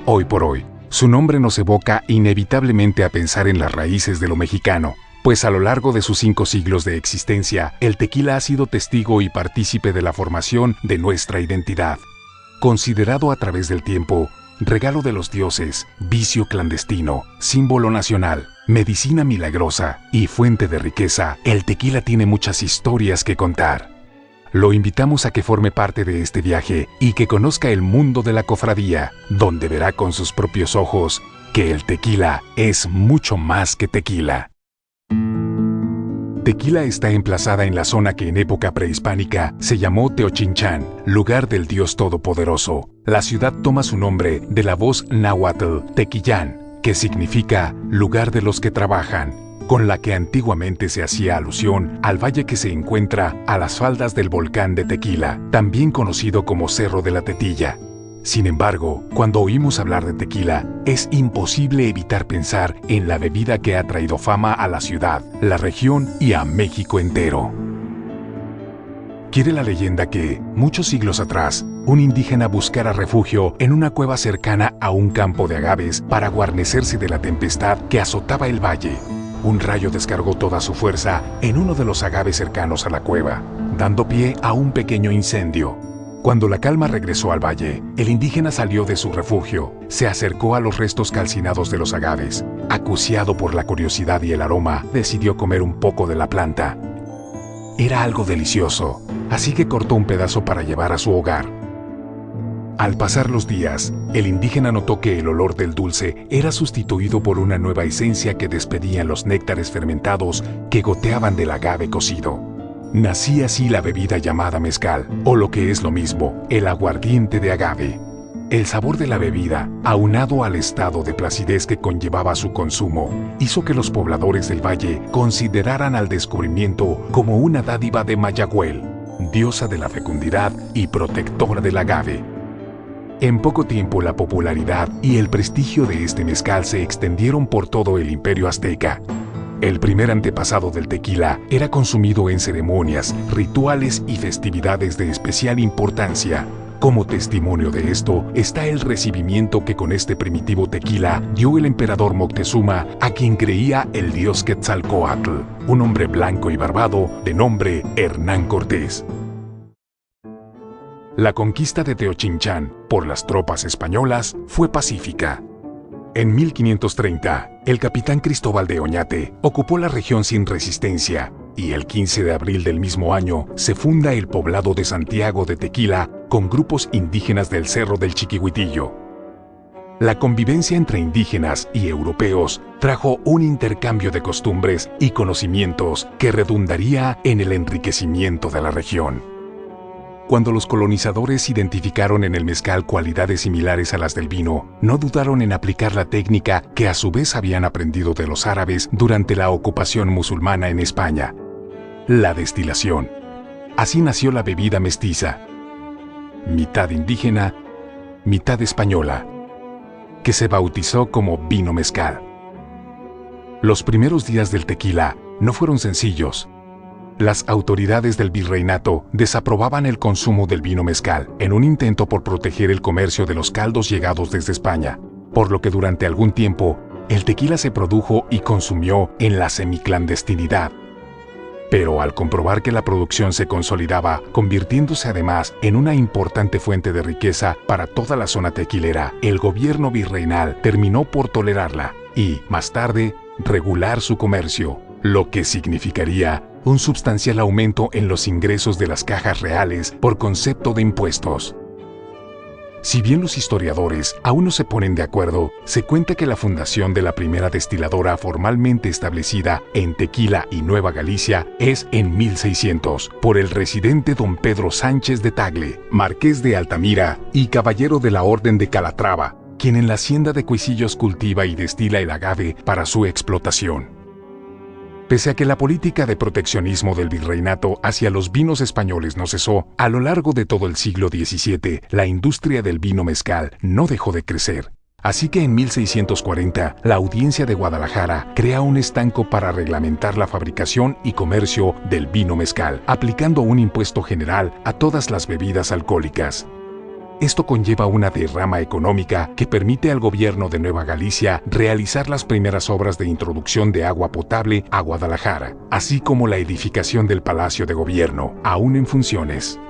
Hoy por hoy, su nombre nos evoca inevitablemente a pensar en las raíces de lo mexicano, pues a lo largo de sus 5 siglos de existencia, el tequila ha sido testigo y partícipe de la formación de nuestra identidad. Considerado a través del tiempo, regalo de los dioses, vicio clandestino, símbolo nacional, medicina milagrosa y fuente de riqueza, el tequila tiene muchas historias que contar. Lo invitamos a que forme parte de este viaje y que conozca el mundo de la cofradía, donde verá con sus propios ojos que el tequila es mucho más que tequila. Tequila está emplazada en la zona que en época prehispánica se llamó Teochinchán, lugar del Dios Todopoderoso. La ciudad toma su nombre de la voz náhuatl Tequillán, que significa lugar de los que trabajan, con la que antiguamente se hacía alusión al valle que se encuentra a las faldas del volcán de Tequila, también conocido como Cerro de la Tetilla. Sin embargo, cuando oímos hablar de tequila, es imposible evitar pensar en la bebida que ha traído fama a la ciudad, la región y a México entero. Quiere la leyenda que, muchos siglos atrás, un indígena buscara refugio en una cueva cercana a un campo de agaves para guarnecerse de la tempestad que azotaba el valle. Un rayo descargó toda su fuerza en uno de los agaves cercanos a la cueva, dando pie a un pequeño incendio. Cuando la calma regresó al valle, el indígena salió de su refugio, se acercó a los restos calcinados de los agaves. Acuciado por la curiosidad y el aroma, decidió comer un poco de la planta. Era algo delicioso, así que cortó un pedazo para llevar a su hogar. Al pasar los días, el indígena notó que el olor del dulce era sustituido por una nueva esencia que despedían los néctares fermentados que goteaban del agave cocido. Nacía así la bebida llamada mezcal, o lo que es lo mismo, el aguardiente de agave. El sabor de la bebida, aunado al estado de placidez que conllevaba su consumo, hizo que los pobladores del valle consideraran al descubrimiento como una dádiva de Mayagüel, diosa de la fecundidad y protectora del agave. En poco tiempo la popularidad y el prestigio de este mezcal se extendieron por todo el imperio azteca. El primer antepasado del tequila era consumido en ceremonias, rituales y festividades de especial importancia. Como testimonio de esto está el recibimiento que con este primitivo tequila dio el emperador Moctezuma a quien creía el dios Quetzalcóatl, un hombre blanco y barbado de nombre Hernán Cortés. La conquista de Teochinchán por las tropas españolas fue pacífica. En 1530, el capitán Cristóbal de Oñate ocupó la región sin resistencia y el 15 de abril del mismo año se funda el poblado de Santiago de Tequila con grupos indígenas del Cerro del Chiquihuitillo. La convivencia entre indígenas y europeos trajo un intercambio de costumbres y conocimientos que redundaría en el enriquecimiento de la región. Cuando los colonizadores identificaron en el mezcal cualidades similares a las del vino, no dudaron en aplicar la técnica que a su vez habían aprendido de los árabes durante la ocupación musulmana en España: la destilación. Así nació la bebida mestiza, mitad indígena, mitad española, que se bautizó como vino mezcal. Los primeros días del tequila no fueron sencillos. Las autoridades del virreinato desaprobaban el consumo del vino mezcal en un intento por proteger el comercio de los caldos llegados desde España, por lo que durante algún tiempo el tequila se produjo y consumió en la semiclandestinidad. Pero al comprobar que la producción se consolidaba, convirtiéndose además en una importante fuente de riqueza para toda la zona tequilera, el gobierno virreinal terminó por tolerarla y, más tarde, regular su comercio, lo que significaría un sustancial aumento en los ingresos de las cajas reales por concepto de impuestos. Si bien los historiadores aún no se ponen de acuerdo, se cuenta que la fundación de la primera destiladora formalmente establecida en Tequila y Nueva Galicia es en 1600, por el residente don Pedro Sánchez de Tagle, marqués de Altamira y caballero de la Orden de Calatrava, quien en la hacienda de Cuisillos cultiva y destila el agave para su explotación. Pese a que la política de proteccionismo del virreinato hacia los vinos españoles no cesó, a lo largo de todo el siglo XVII, la industria del vino mezcal no dejó de crecer. Así que en 1640, la Audiencia de Guadalajara crea un estanco para reglamentar la fabricación y comercio del vino mezcal, aplicando un impuesto general a todas las bebidas alcohólicas. Esto conlleva una derrama económica que permite al gobierno de Nueva Galicia realizar las primeras obras de introducción de agua potable a Guadalajara, así como la edificación del Palacio de Gobierno, aún en funciones.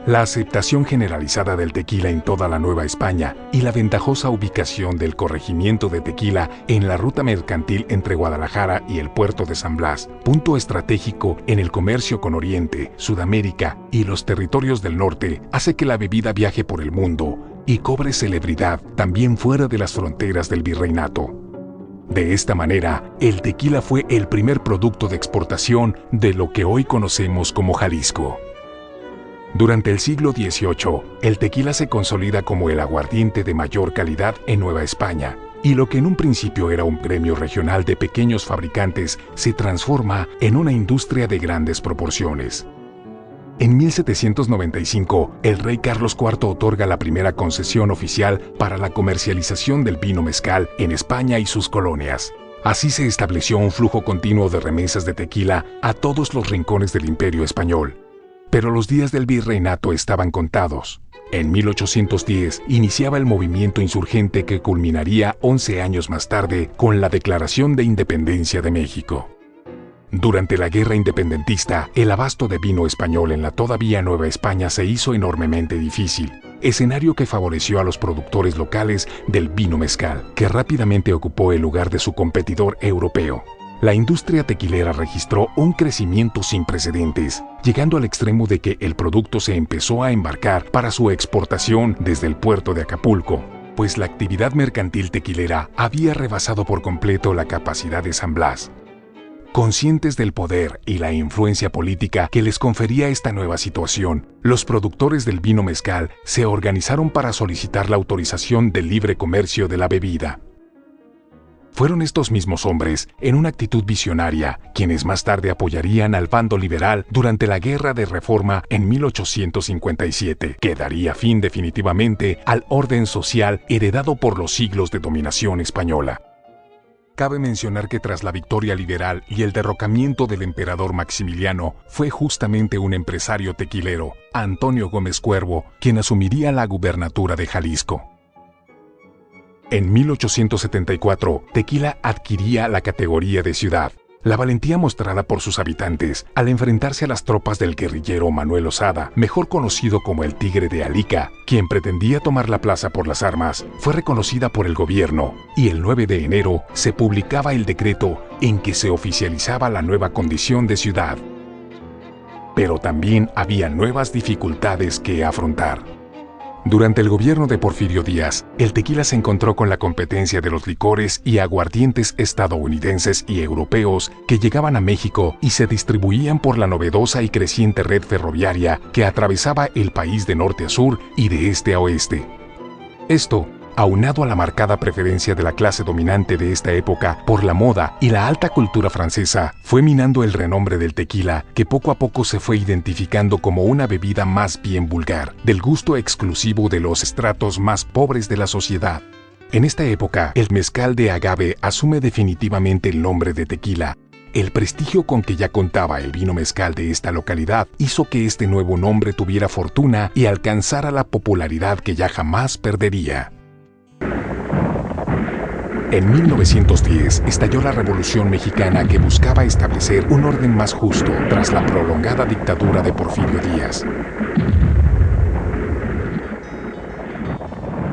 La aceptación generalizada del tequila en toda la Nueva España y la ventajosa ubicación del corregimiento de Tequila en la ruta mercantil entre Guadalajara y el puerto de San Blas, punto estratégico en el comercio con Oriente, Sudamérica y los territorios del norte, hace que la bebida viaje por el mundo y cobre celebridad también fuera de las fronteras del virreinato. De esta manera, el tequila fue el primer producto de exportación de lo que hoy conocemos como Jalisco. Durante el siglo XVIII, el tequila se consolida como el aguardiente de mayor calidad en Nueva España, y lo que en un principio era un gremio regional de pequeños fabricantes se transforma en una industria de grandes proporciones. En 1795, el rey Carlos IV otorga la primera concesión oficial para la comercialización del vino mezcal en España y sus colonias. Así se estableció un flujo continuo de remesas de tequila a todos los rincones del Imperio Español. Pero los días del virreinato estaban contados. En 1810 iniciaba el movimiento insurgente que culminaría 11 años más tarde con la Declaración de Independencia de México. Durante la Guerra Independentista, el abasto de vino español en la todavía Nueva España se hizo enormemente difícil, escenario que favoreció a los productores locales del vino mezcal, que rápidamente ocupó el lugar de su competidor europeo. La industria tequilera registró un crecimiento sin precedentes, llegando al extremo de que el producto se empezó a embarcar para su exportación desde el puerto de Acapulco, pues la actividad mercantil tequilera había rebasado por completo la capacidad de San Blas. Conscientes del poder y la influencia política que les confería esta nueva situación, los productores del vino mezcal se organizaron para solicitar la autorización del libre comercio de la bebida. Fueron estos mismos hombres, en una actitud visionaria, quienes más tarde apoyarían al bando liberal durante la Guerra de Reforma en 1857, que daría fin definitivamente al orden social heredado por los siglos de dominación española. Cabe mencionar que tras la victoria liberal y el derrocamiento del emperador Maximiliano, fue justamente un empresario tequilero, Antonio Gómez Cuervo, quien asumiría la gubernatura de Jalisco. En 1874, Tequila adquiría la categoría de ciudad. La valentía mostrada por sus habitantes al enfrentarse a las tropas del guerrillero Manuel Osada, mejor conocido como el Tigre de Alica, quien pretendía tomar la plaza por las armas, fue reconocida por el gobierno, y el 9 de enero se publicaba el decreto en que se oficializaba la nueva condición de ciudad. Pero también había nuevas dificultades que afrontar. Durante el gobierno de Porfirio Díaz, el tequila se encontró con la competencia de los licores y aguardientes estadounidenses y europeos que llegaban a México y se distribuían por la novedosa y creciente red ferroviaria que atravesaba el país de norte a sur y de este a oeste. Esto, aunado a la marcada preferencia de la clase dominante de esta época por la moda y la alta cultura francesa, fue minando el renombre del tequila, que poco a poco se fue identificando como una bebida más bien vulgar, del gusto exclusivo de los estratos más pobres de la sociedad. En esta época, el mezcal de agave asume definitivamente el nombre de tequila. El prestigio con que ya contaba el vino mezcal de esta localidad hizo que este nuevo nombre tuviera fortuna y alcanzara la popularidad que ya jamás perdería. En 1910 estalló la Revolución Mexicana que buscaba establecer un orden más justo tras la prolongada dictadura de Porfirio Díaz.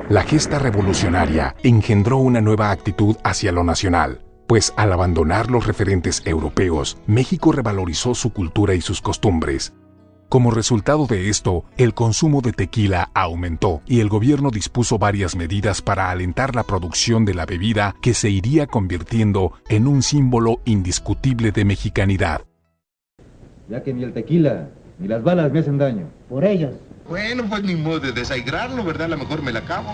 La gesta revolucionaria engendró una nueva actitud hacia lo nacional, pues al abandonar los referentes europeos, México revalorizó su cultura y sus costumbres. Como resultado de esto, el consumo de tequila aumentó y el gobierno dispuso varias medidas para alentar la producción de la bebida que se iría convirtiendo en un símbolo indiscutible de mexicanidad. Ya que ni el tequila ni las balas me hacen daño. Por ellas. Bueno, pues ni modo de desairarlo, ¿verdad? A lo mejor me la acabo.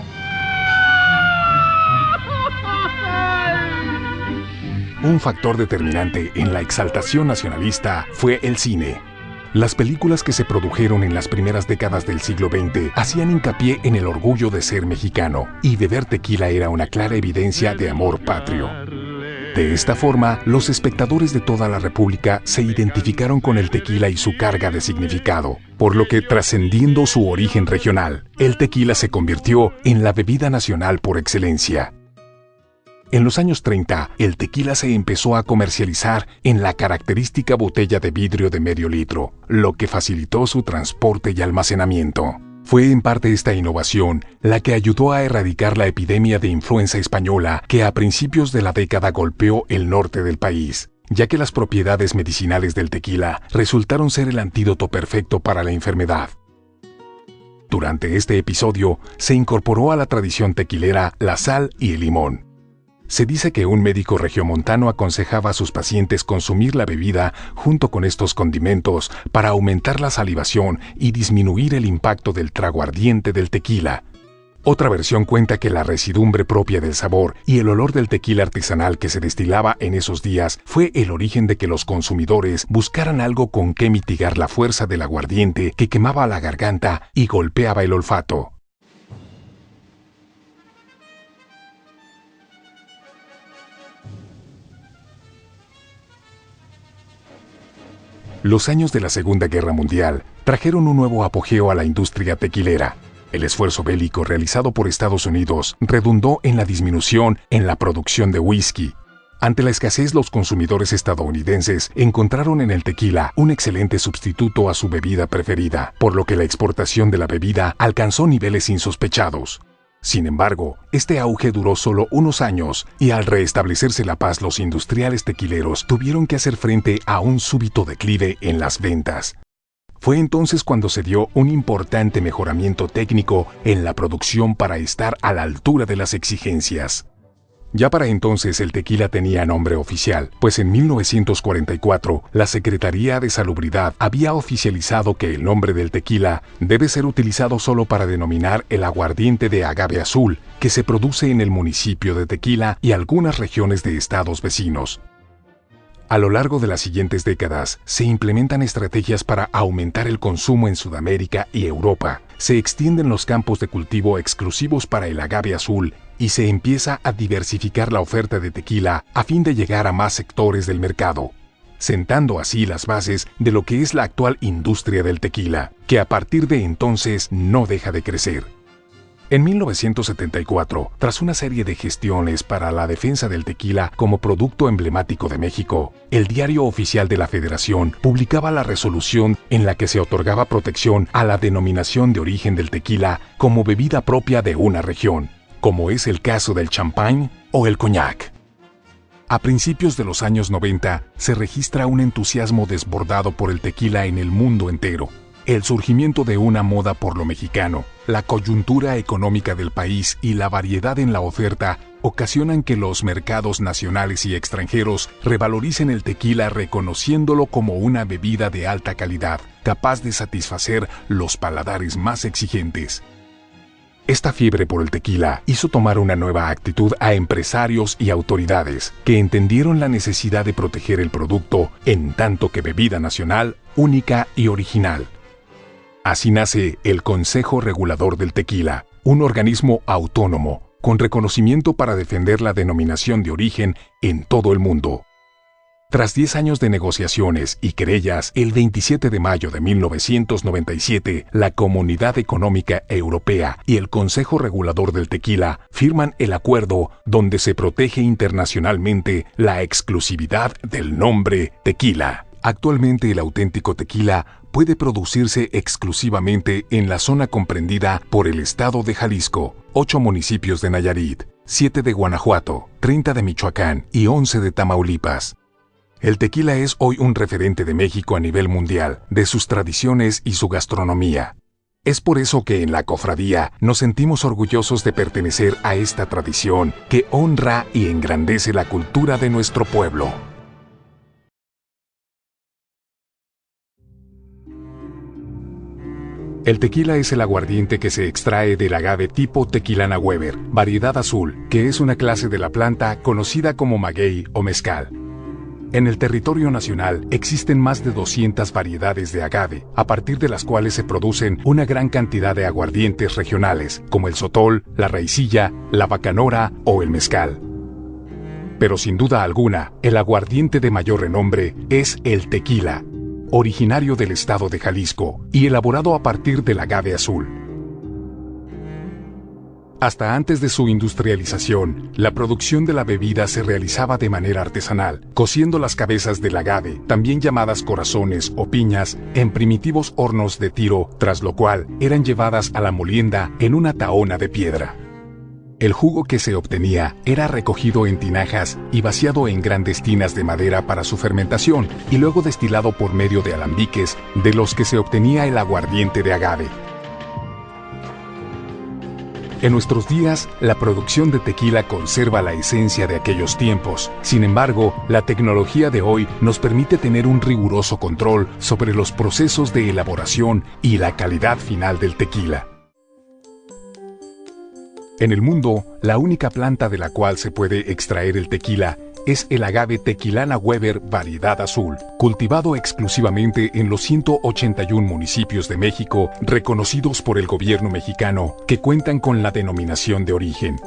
Un factor determinante en la exaltación nacionalista fue el cine. Las películas que se produjeron en las primeras décadas del siglo XX hacían hincapié en el orgullo de ser mexicano, y beber tequila era una clara evidencia de amor patrio. De esta forma, los espectadores de toda la República se identificaron con el tequila y su carga de significado, por lo que, trascendiendo su origen regional, el tequila se convirtió en la bebida nacional por excelencia. En los años 30, el tequila se empezó a comercializar en la característica botella de vidrio de medio litro, lo que facilitó su transporte y almacenamiento. Fue en parte esta innovación la que ayudó a erradicar la epidemia de influenza española que a principios de la década golpeó el norte del país, ya que las propiedades medicinales del tequila resultaron ser el antídoto perfecto para la enfermedad. Durante este episodio se incorporó a la tradición tequilera la sal y el limón. Se dice que un médico regiomontano aconsejaba a sus pacientes consumir la bebida junto con estos condimentos para aumentar la salivación y disminuir el impacto del trago ardiente del tequila. Otra versión cuenta que la residumbre propia del sabor y el olor del tequila artesanal que se destilaba en esos días fue el origen de que los consumidores buscaran algo con que mitigar la fuerza del aguardiente que quemaba la garganta y golpeaba el olfato. Los años de la Segunda Guerra Mundial trajeron un nuevo apogeo a la industria tequilera. El esfuerzo bélico realizado por Estados Unidos redundó en la disminución en la producción de whisky. Ante la escasez, los consumidores estadounidenses encontraron en el tequila un excelente sustituto a su bebida preferida, por lo que la exportación de la bebida alcanzó niveles insospechados. Sin embargo, este auge duró solo unos años y al restablecerse la paz, los industriales tequileros tuvieron que hacer frente a un súbito declive en las ventas. Fue entonces cuando se dio un importante mejoramiento técnico en la producción para estar a la altura de las exigencias. Ya para entonces el tequila tenía nombre oficial, pues en 1944 la Secretaría de Salubridad había oficializado que el nombre del tequila debe ser utilizado solo para denominar el aguardiente de agave azul que se produce en el municipio de Tequila y algunas regiones de estados vecinos. A lo largo de las siguientes décadas, se implementan estrategias para aumentar el consumo en Sudamérica y Europa. Se extienden los campos de cultivo exclusivos para el agave azul y se empieza a diversificar la oferta de tequila a fin de llegar a más sectores del mercado, sentando así las bases de lo que es la actual industria del tequila, que a partir de entonces no deja de crecer. En 1974, tras una serie de gestiones para la defensa del tequila como producto emblemático de México, el Diario Oficial de la Federación publicaba la resolución en la que se otorgaba protección a la denominación de origen del tequila como bebida propia de una región, como es el caso del champán o el coñac. A principios de los años 90, se registra un entusiasmo desbordado por el tequila en el mundo entero. El surgimiento de una moda por lo mexicano, la coyuntura económica del país y la variedad en la oferta ocasionan que los mercados nacionales y extranjeros revaloricen el tequila reconociéndolo como una bebida de alta calidad, capaz de satisfacer los paladares más exigentes. Esta fiebre por el tequila hizo tomar una nueva actitud a empresarios y autoridades que entendieron la necesidad de proteger el producto en tanto que bebida nacional, única y original. Así nace el Consejo Regulador del Tequila, un organismo autónomo, con reconocimiento para defender la denominación de origen en todo el mundo. Tras 10 años de negociaciones y querellas, el 27 de mayo de 1997, la Comunidad Económica Europea y el Consejo Regulador del Tequila firman el acuerdo donde se protege internacionalmente la exclusividad del nombre tequila. Actualmente el auténtico tequila puede producirse exclusivamente en la zona comprendida por el estado de Jalisco, 8 municipios de Nayarit, 7 de Guanajuato, 30 de Michoacán y 11 de Tamaulipas. El tequila es hoy un referente de México a nivel mundial, de sus tradiciones y su gastronomía. Es por eso que en la cofradía nos sentimos orgullosos de pertenecer a esta tradición que honra y engrandece la cultura de nuestro pueblo. El tequila es el aguardiente que se extrae del agave tipo Tequilana Weber, variedad azul, que es una clase de la planta conocida como maguey o mezcal. En el territorio nacional existen más de 200 variedades de agave, a partir de las cuales se producen una gran cantidad de aguardientes regionales, como el sotol, la raicilla, la bacanora o el mezcal. Pero sin duda alguna, el aguardiente de mayor renombre es el tequila, originario del estado de Jalisco y elaborado a partir del agave azul. Hasta antes de su industrialización, la producción de la bebida se realizaba de manera artesanal, cociendo las cabezas del agave, también llamadas corazones o piñas, en primitivos hornos de tiro, tras lo cual eran llevadas a la molienda en una tahona de piedra. El jugo que se obtenía era recogido en tinajas y vaciado en grandes tinas de madera para su fermentación y luego destilado por medio de alambiques de los que se obtenía el aguardiente de agave. En nuestros días, la producción de tequila conserva la esencia de aquellos tiempos. Sin embargo, la tecnología de hoy nos permite tener un riguroso control sobre los procesos de elaboración y la calidad final del tequila. En el mundo, la única planta de la cual se puede extraer el tequila es el agave Tequilana Weber variedad azul, cultivado exclusivamente en los 181 municipios de México reconocidos por el gobierno mexicano que cuentan con la denominación de origen.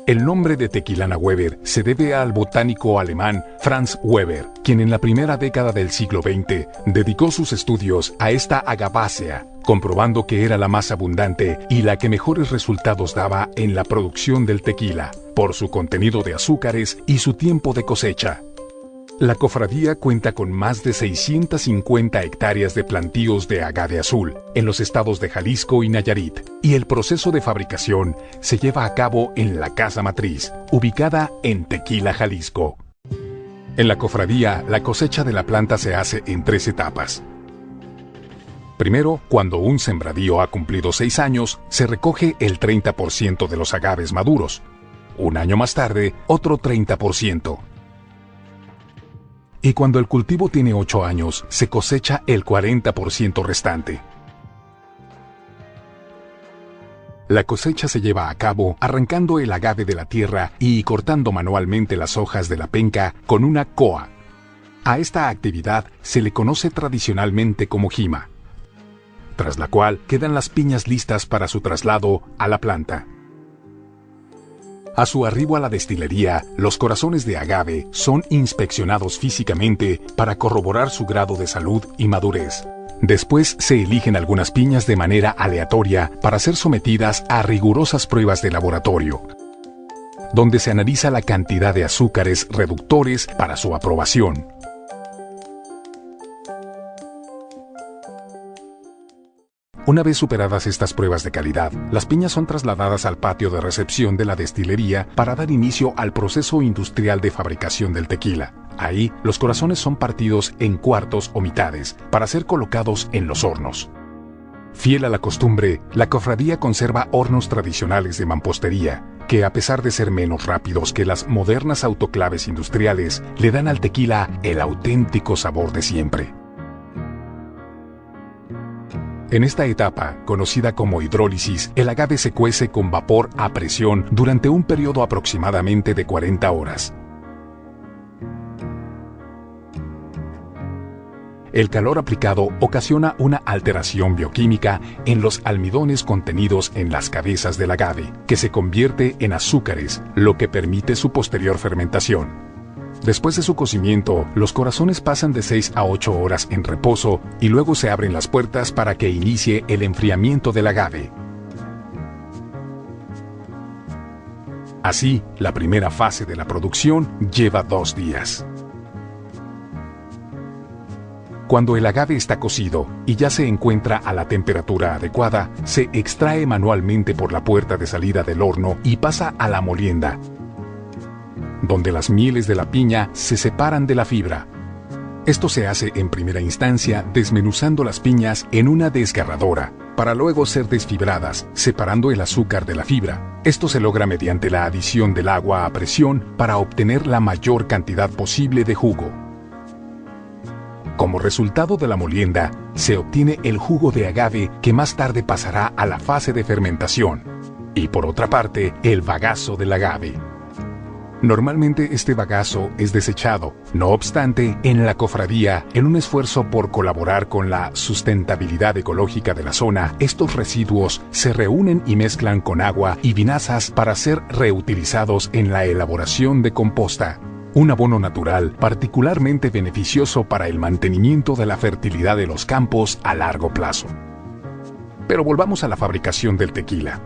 El nombre de Tequilana Weber se debe al botánico alemán Franz Weber, quien en la primera década del siglo XX dedicó sus estudios a esta agavácea, comprobando que era la más abundante y la que mejores resultados daba en la producción del tequila, por su contenido de azúcares y su tiempo de cosecha. La cofradía cuenta con más de 650 hectáreas de plantíos de agave azul en los estados de Jalisco y Nayarit, y el proceso de fabricación se lleva a cabo en la casa matriz, ubicada en Tequila, Jalisco. En la cofradía, la cosecha de la planta se hace en 3 etapas. Primero, cuando un sembradío ha cumplido 6 años, se recoge el 30% de los agaves maduros. Un año más tarde, otro 30%. Y cuando el cultivo tiene 8 años, se cosecha el 40% restante. La cosecha se lleva a cabo arrancando el agave de la tierra y cortando manualmente las hojas de la penca con una coa. A esta actividad se le conoce tradicionalmente como jima, tras la cual quedan las piñas listas para su traslado a la planta. A su arribo a la destilería, los corazones de agave son inspeccionados físicamente para corroborar su grado de salud y madurez. Después se eligen algunas piñas de manera aleatoria para ser sometidas a rigurosas pruebas de laboratorio, donde se analiza la cantidad de azúcares reductores para su aprobación. Una vez superadas estas pruebas de calidad, las piñas son trasladadas al patio de recepción de la destilería para dar inicio al proceso industrial de fabricación del tequila. Ahí, los corazones son partidos en cuartos o mitades para ser colocados en los hornos. Fiel a la costumbre, la cofradía conserva hornos tradicionales de mampostería, que a pesar de ser menos rápidos que las modernas autoclaves industriales, le dan al tequila el auténtico sabor de siempre. En esta etapa, conocida como hidrólisis, el agave se cuece con vapor a presión durante un periodo aproximadamente de 40 horas. El calor aplicado ocasiona una alteración bioquímica en los almidones contenidos en las cabezas del agave, que se convierte en azúcares, lo que permite su posterior fermentación. Después de su cocimiento, los corazones pasan de 6 a 8 horas en reposo y luego se abren las puertas para que inicie el enfriamiento del agave. Así, la primera fase de la producción lleva 2 días. Cuando el agave está cocido y ya se encuentra a la temperatura adecuada, se extrae manualmente por la puerta de salida del horno y pasa a la molienda, donde las mieles de la piña se separan de la fibra. Esto se hace en primera instancia desmenuzando las piñas en una desgarradora, para luego ser desfibradas, separando el azúcar de la fibra. Esto se logra mediante la adición del agua a presión para obtener la mayor cantidad posible de jugo. Como resultado de la molienda, se obtiene el jugo de agave que más tarde pasará a la fase de fermentación. Y por otra parte, el bagazo del agave. Normalmente este bagazo es desechado. No obstante, en la cofradía, en un esfuerzo por colaborar con la sustentabilidad ecológica de la zona, estos residuos se reúnen y mezclan con agua y vinazas para ser reutilizados en la elaboración de composta, un abono natural particularmente beneficioso para el mantenimiento de la fertilidad de los campos a largo plazo. Pero volvamos a la fabricación del tequila.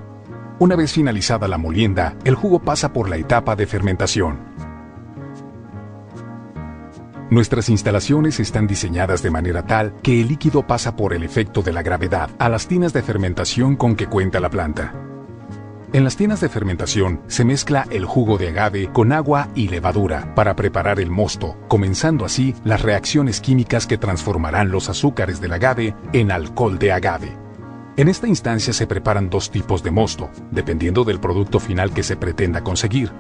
Una vez finalizada la molienda, el jugo pasa por la etapa de fermentación. Nuestras instalaciones están diseñadas de manera tal que el líquido pasa por el efecto de la gravedad a las tinas de fermentación con que cuenta la planta. En las tinas de fermentación se mezcla el jugo de agave con agua y levadura para preparar el mosto, comenzando así las reacciones químicas que transformarán los azúcares del agave en alcohol de agave. En esta instancia se preparan dos tipos de mosto, dependiendo del producto final que se pretenda conseguir.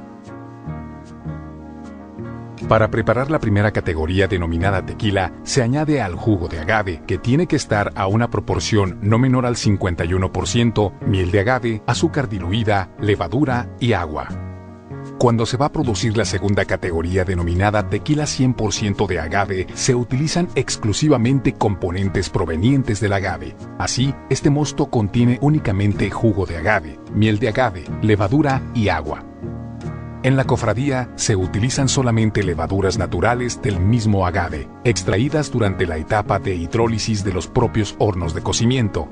Para preparar la primera categoría denominada tequila, se añade al jugo de agave, que tiene que estar a una proporción no menor al 51%, miel de agave, azúcar diluida, levadura y agua. Cuando se va a producir la segunda categoría denominada tequila 100% de agave, se utilizan exclusivamente componentes provenientes del agave. Así, este mosto contiene únicamente jugo de agave, miel de agave, levadura y agua. En la cofradía se utilizan solamente levaduras naturales del mismo agave, extraídas durante la etapa de hidrólisis de los propios hornos de cocimiento.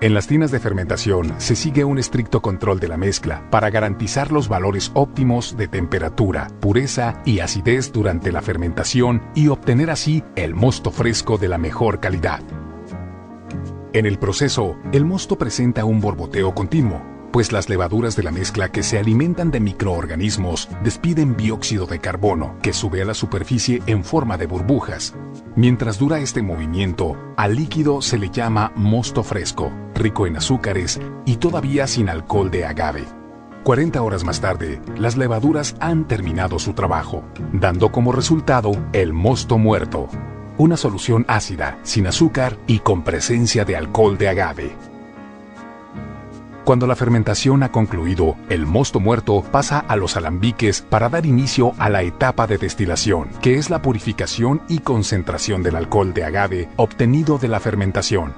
En las tinas de fermentación se sigue un estricto control de la mezcla para garantizar los valores óptimos de temperatura, pureza y acidez durante la fermentación y obtener así el mosto fresco de la mejor calidad. En el proceso, el mosto presenta un borboteo continuo, pues las levaduras de la mezcla que se alimentan de microorganismos despiden dióxido de carbono que sube a la superficie en forma de burbujas. Mientras dura este movimiento, al líquido se le llama mosto fresco, rico en azúcares y todavía sin alcohol de agave. 40 horas más tarde, las levaduras han terminado su trabajo, dando como resultado el mosto muerto, una solución ácida, sin azúcar y con presencia de alcohol de agave. Cuando la fermentación ha concluido, el mosto muerto pasa a los alambiques para dar inicio a la etapa de destilación, que es la purificación y concentración del alcohol de agave obtenido de la fermentación.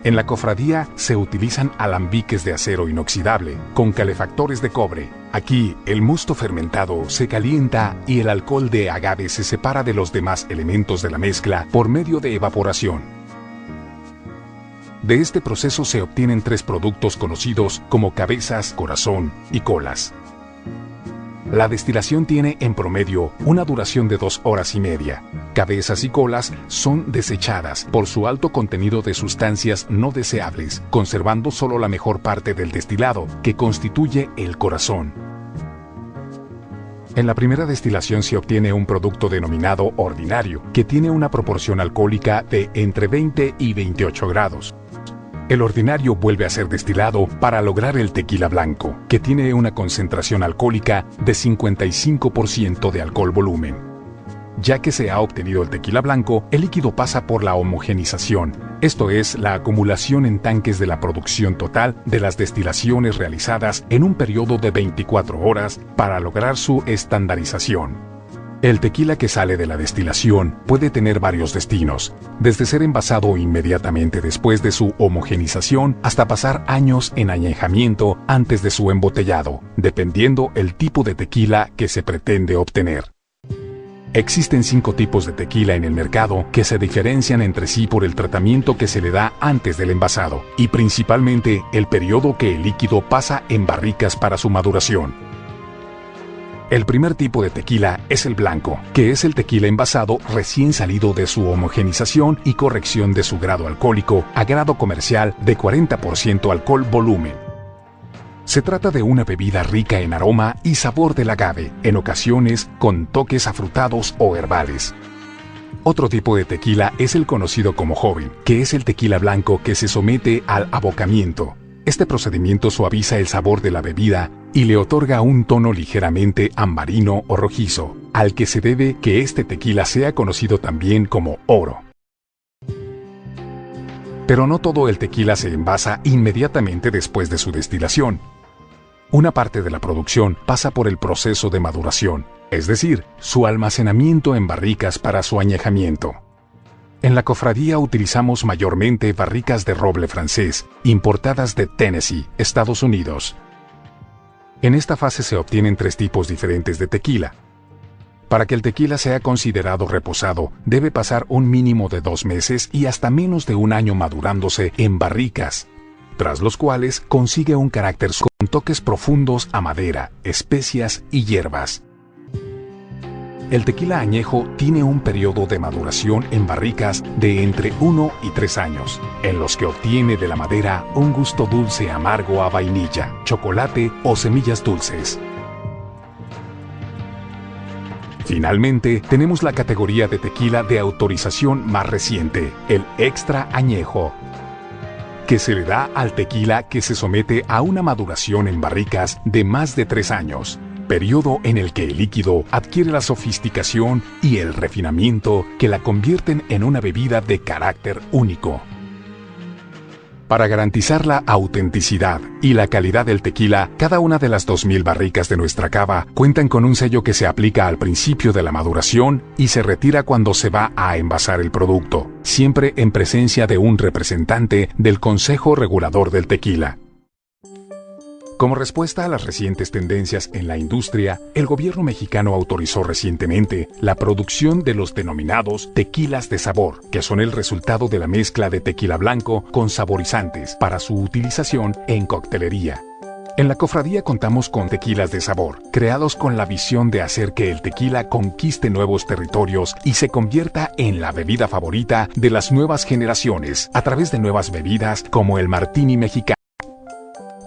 En la cofradía se utilizan alambiques de acero inoxidable, con calefactores de cobre. Aquí, el mosto fermentado se calienta y el alcohol de agave se separa de los demás elementos de la mezcla por medio de evaporación. De este proceso se obtienen tres productos conocidos como cabezas, corazón y colas. La destilación tiene en promedio una duración de 2 horas y media. Cabezas y colas son desechadas por su alto contenido de sustancias no deseables, conservando solo la mejor parte del destilado, que constituye el corazón. En la primera destilación se obtiene un producto denominado ordinario, que tiene una proporción alcohólica de entre 20 y 28 grados. El ordinario vuelve a ser destilado para lograr el tequila blanco, que tiene una concentración alcohólica de 55% de alcohol volumen. Ya que se ha obtenido el tequila blanco, el líquido pasa por la homogenización, esto es, la acumulación en tanques de la producción total de las destilaciones realizadas en un periodo de 24 horas para lograr su estandarización. El tequila que sale de la destilación puede tener varios destinos, desde ser envasado inmediatamente después de su homogenización hasta pasar años en añejamiento antes de su embotellado, dependiendo el tipo de tequila que se pretende obtener. Existen 5 tipos de tequila en el mercado que se diferencian entre sí por el tratamiento que se le da antes del envasado y principalmente el periodo que el líquido pasa en barricas para su maduración. El primer tipo de tequila es el blanco, que es el tequila envasado recién salido de su homogenización y corrección de su grado alcohólico a grado comercial de 40% alcohol volumen. Se trata de una bebida rica en aroma y sabor del agave, en ocasiones con toques afrutados o herbales. Otro tipo de tequila es el conocido como joven, que es el tequila blanco que se somete al abocamiento. Este procedimiento suaviza el sabor de la bebida y le otorga un tono ligeramente ambarino o rojizo, al que se debe que este tequila sea conocido también como oro. Pero no todo el tequila se envasa inmediatamente después de su destilación. Una parte de la producción pasa por el proceso de maduración, es decir, su almacenamiento en barricas para su añejamiento. En la cofradía utilizamos mayormente barricas de roble francés, importadas de Tennessee, Estados Unidos. En esta fase se obtienen 3 tipos diferentes de tequila. Para que el tequila sea considerado reposado, debe pasar un mínimo de 2 meses y hasta menos de 1 año madurándose en barricas, tras los cuales consigue un carácter con toques profundos a madera, especias y hierbas. El tequila añejo tiene un periodo de maduración en barricas de entre 1 y 3 años, en los que obtiene de la madera un gusto dulce amargo a vainilla, chocolate o semillas dulces. Finalmente, tenemos la categoría de tequila de autorización más reciente, el extra añejo, que se le da al tequila que se somete a una maduración en barricas de más de 3 años, periodo en el que el líquido adquiere la sofisticación y el refinamiento que la convierten en una bebida de carácter único. Para garantizar la autenticidad y la calidad del tequila, cada una de las 2000 barricas de nuestra cava cuentan con un sello que se aplica al principio de la maduración y se retira cuando se va a envasar el producto, siempre en presencia de un representante del Consejo Regulador del Tequila. Como respuesta a las recientes tendencias en la industria, el gobierno mexicano autorizó recientemente la producción de los denominados tequilas de sabor, que son el resultado de la mezcla de tequila blanco con saborizantes para su utilización en coctelería. En la cofradía contamos con tequilas de sabor, creados con la visión de hacer que el tequila conquiste nuevos territorios y se convierta en la bebida favorita de las nuevas generaciones a través de nuevas bebidas como el martini mexicano.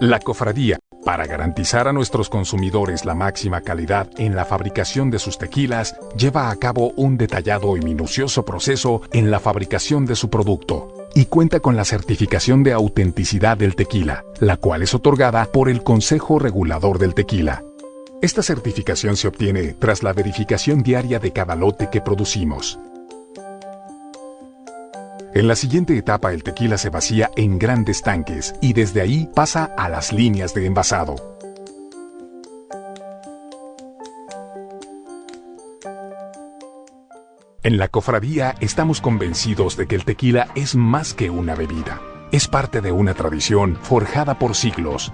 La cofradía, para garantizar a nuestros consumidores la máxima calidad en la fabricación de sus tequilas, lleva a cabo un detallado y minucioso proceso en la fabricación de su producto y cuenta con la certificación de autenticidad del tequila, la cual es otorgada por el Consejo Regulador del Tequila. Esta certificación se obtiene tras la verificación diaria de cada lote que producimos. En la siguiente etapa el tequila se vacía en grandes tanques y desde ahí pasa a las líneas de envasado. En la cofradía estamos convencidos de que el tequila es más que una bebida. Es parte de una tradición forjada por siglos.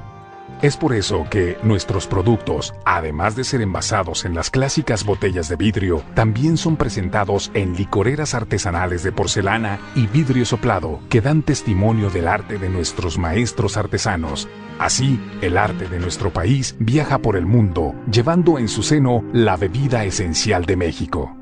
Es por eso que nuestros productos, además de ser envasados en las clásicas botellas de vidrio, también son presentados en licoreras artesanales de porcelana y vidrio soplado, que dan testimonio del arte de nuestros maestros artesanos. Así, el arte de nuestro país viaja por el mundo, llevando en su seno la bebida esencial de México.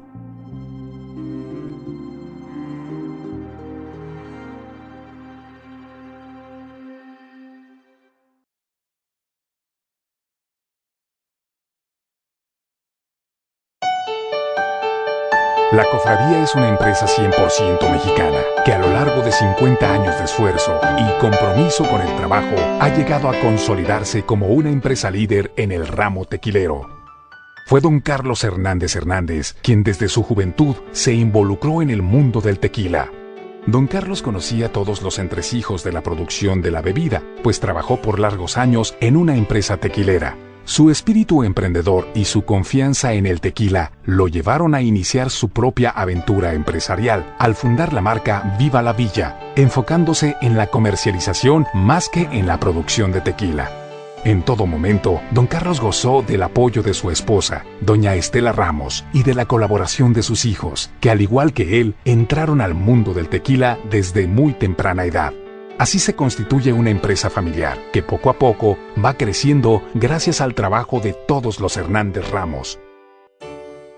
La cofradía es una empresa 100% mexicana, que a lo largo de 50 años de esfuerzo y compromiso con el trabajo ha llegado a consolidarse como una empresa líder en el ramo tequilero. Fue don Carlos Hernández Hernández quien desde su juventud se involucró en el mundo del tequila. Don Carlos conocía todos los entresijos de la producción de la bebida, pues trabajó por largos años en una empresa tequilera. Su espíritu emprendedor y su confianza en el tequila lo llevaron a iniciar su propia aventura empresarial al fundar la marca Viva la Villa, enfocándose en la comercialización más que en la producción de tequila. En todo momento, don Carlos gozó del apoyo de su esposa, doña Estela Ramos, y de la colaboración de sus hijos, que al igual que él, entraron al mundo del tequila desde muy temprana edad. Así se constituye una empresa familiar que poco a poco va creciendo gracias al trabajo de todos los Hernández Ramos.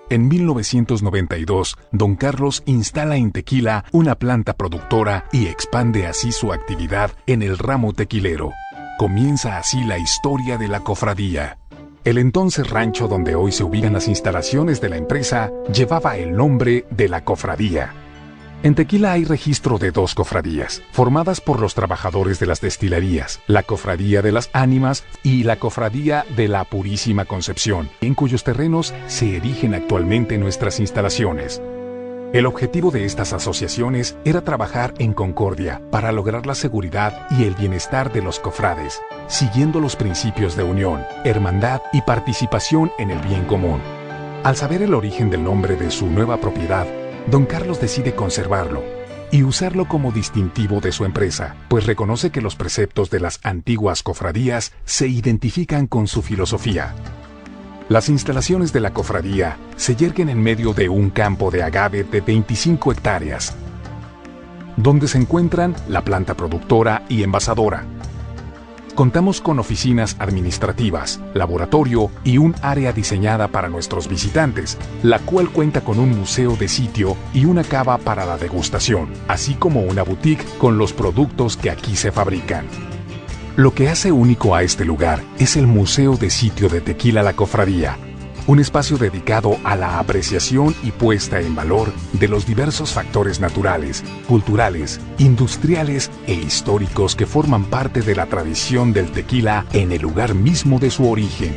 En 1992, don Carlos instala en Tequila una planta productora y expande así su actividad en el ramo tequilero. Comienza así la historia de la cofradía. El entonces rancho donde hoy se ubican las instalaciones de la empresa llevaba el nombre de la cofradía. En Tequila hay registro de 2 cofradías, formadas por los trabajadores de las destilerías, la Cofradía de las Ánimas y la Cofradía de la Purísima Concepción, en cuyos terrenos se erigen actualmente nuestras instalaciones. El objetivo de estas asociaciones era trabajar en concordia para lograr la seguridad y el bienestar de los cofrades, siguiendo los principios de unión, hermandad y participación en el bien común. Al saber el origen del nombre de su nueva propiedad, don Carlos decide conservarlo y usarlo como distintivo de su empresa, pues reconoce que los preceptos de las antiguas cofradías se identifican con su filosofía. Las instalaciones de la cofradía se yerguen en medio de un campo de agave de 25 hectáreas, donde se encuentran la planta productora y envasadora. Contamos con oficinas administrativas, laboratorio y un área diseñada para nuestros visitantes, la cual cuenta con un museo de sitio y una cava para la degustación, así como una boutique con los productos que aquí se fabrican. Lo que hace único a este lugar es el Museo de Sitio de Tequila La Cofradía, un espacio dedicado a la apreciación y puesta en valor de los diversos factores naturales, culturales, industriales e históricos que forman parte de la tradición del tequila en el lugar mismo de su origen.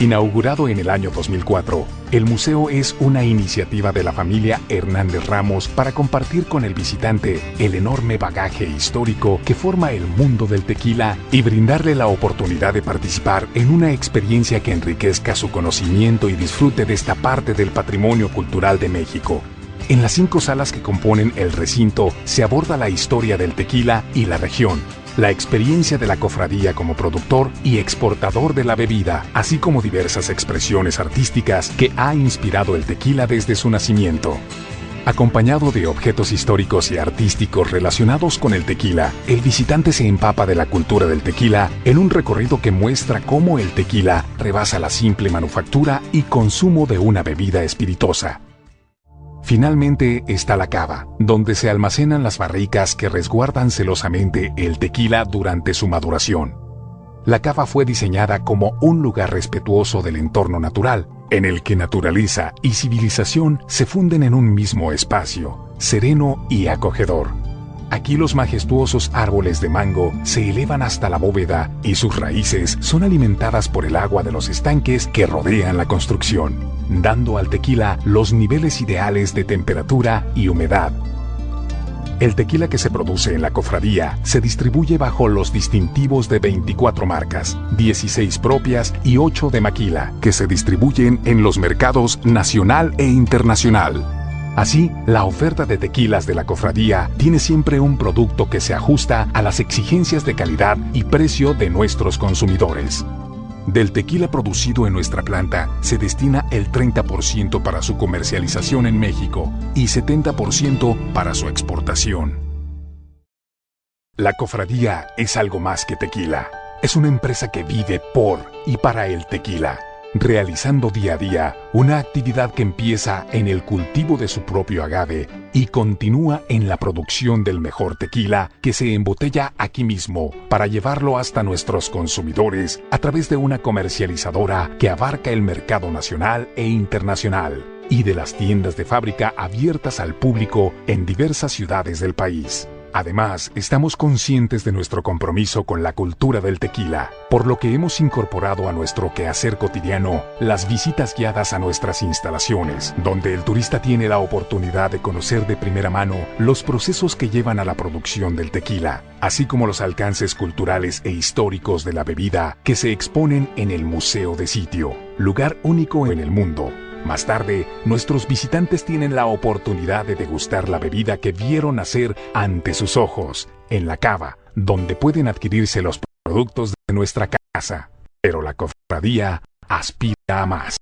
Inaugurado en el año 2004, el museo es una iniciativa de la familia Hernández Ramos para compartir con el visitante el enorme bagaje histórico que forma el mundo del tequila y brindarle la oportunidad de participar en una experiencia que enriquezca su conocimiento y disfrute de esta parte del patrimonio cultural de México. En las 5 salas que componen el recinto se aborda la historia del tequila y la región, la experiencia de la cofradía como productor y exportador de la bebida, así como diversas expresiones artísticas que ha inspirado el tequila desde su nacimiento. Acompañado de objetos históricos y artísticos relacionados con el tequila, el visitante se empapa de la cultura del tequila en un recorrido que muestra cómo el tequila rebasa la simple manufactura y consumo de una bebida espirituosa. Finalmente está la cava, donde se almacenan las barricas que resguardan celosamente el tequila durante su maduración. La cava fue diseñada como un lugar respetuoso del entorno natural, en el que naturaleza y civilización se funden en un mismo espacio, sereno y acogedor. Aquí los majestuosos árboles de mango se elevan hasta la bóveda y sus raíces son alimentadas por el agua de los estanques que rodean la construcción, dando al tequila los niveles ideales de temperatura y humedad. El tequila que se produce en la cofradía se distribuye bajo los distintivos de 24 marcas, 16 propias y 8 de maquila, que se distribuyen en los mercados nacional e internacional. Así, la oferta de tequilas de la cofradía tiene siempre un producto que se ajusta a las exigencias de calidad y precio de nuestros consumidores. Del tequila producido en nuestra planta se destina el 30% para su comercialización en México y 70% para su exportación. La cofradía es algo más que tequila. Es una empresa que vive por y para el tequila, realizando día a día una actividad que empieza en el cultivo de su propio agave y continúa en la producción del mejor tequila que se embotella aquí mismo para llevarlo hasta nuestros consumidores a través de una comercializadora que abarca el mercado nacional e internacional y de las tiendas de fábrica abiertas al público en diversas ciudades del país. Además, estamos conscientes de nuestro compromiso con la cultura del tequila, por lo que hemos incorporado a nuestro quehacer cotidiano las visitas guiadas a nuestras instalaciones, donde el turista tiene la oportunidad de conocer de primera mano los procesos que llevan a la producción del tequila, así como los alcances culturales e históricos de la bebida que se exponen en el Museo de Sitio, lugar único en el mundo. Más tarde, nuestros visitantes tienen la oportunidad de degustar la bebida que vieron nacer ante sus ojos, en la cava, donde pueden adquirirse los productos de nuestra casa. Pero la cofradía aspira a más.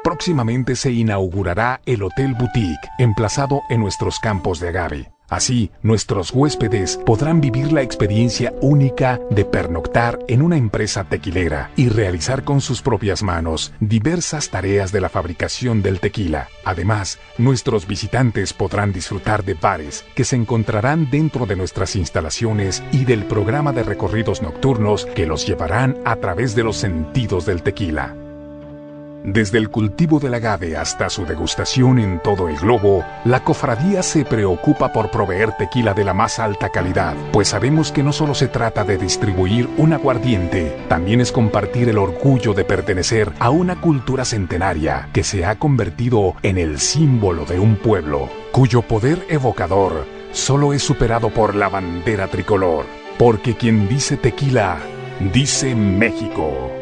Próximamente se inaugurará el Hotel Boutique, emplazado en nuestros campos de agave. Así, nuestros huéspedes podrán vivir la experiencia única de pernoctar en una empresa tequilera y realizar con sus propias manos diversas tareas de la fabricación del tequila. Además, nuestros visitantes podrán disfrutar de bares que se encontrarán dentro de nuestras instalaciones y del programa de recorridos nocturnos que los llevarán a través de los sentidos del tequila. Desde el cultivo del agave hasta su degustación en todo el globo, la cofradía se preocupa por proveer tequila de la más alta calidad, pues sabemos que no solo se trata de distribuir un aguardiente, también es compartir el orgullo de pertenecer a una cultura centenaria que se ha convertido en el símbolo de un pueblo, cuyo poder evocador solo es superado por la bandera tricolor, porque quien dice tequila, dice México.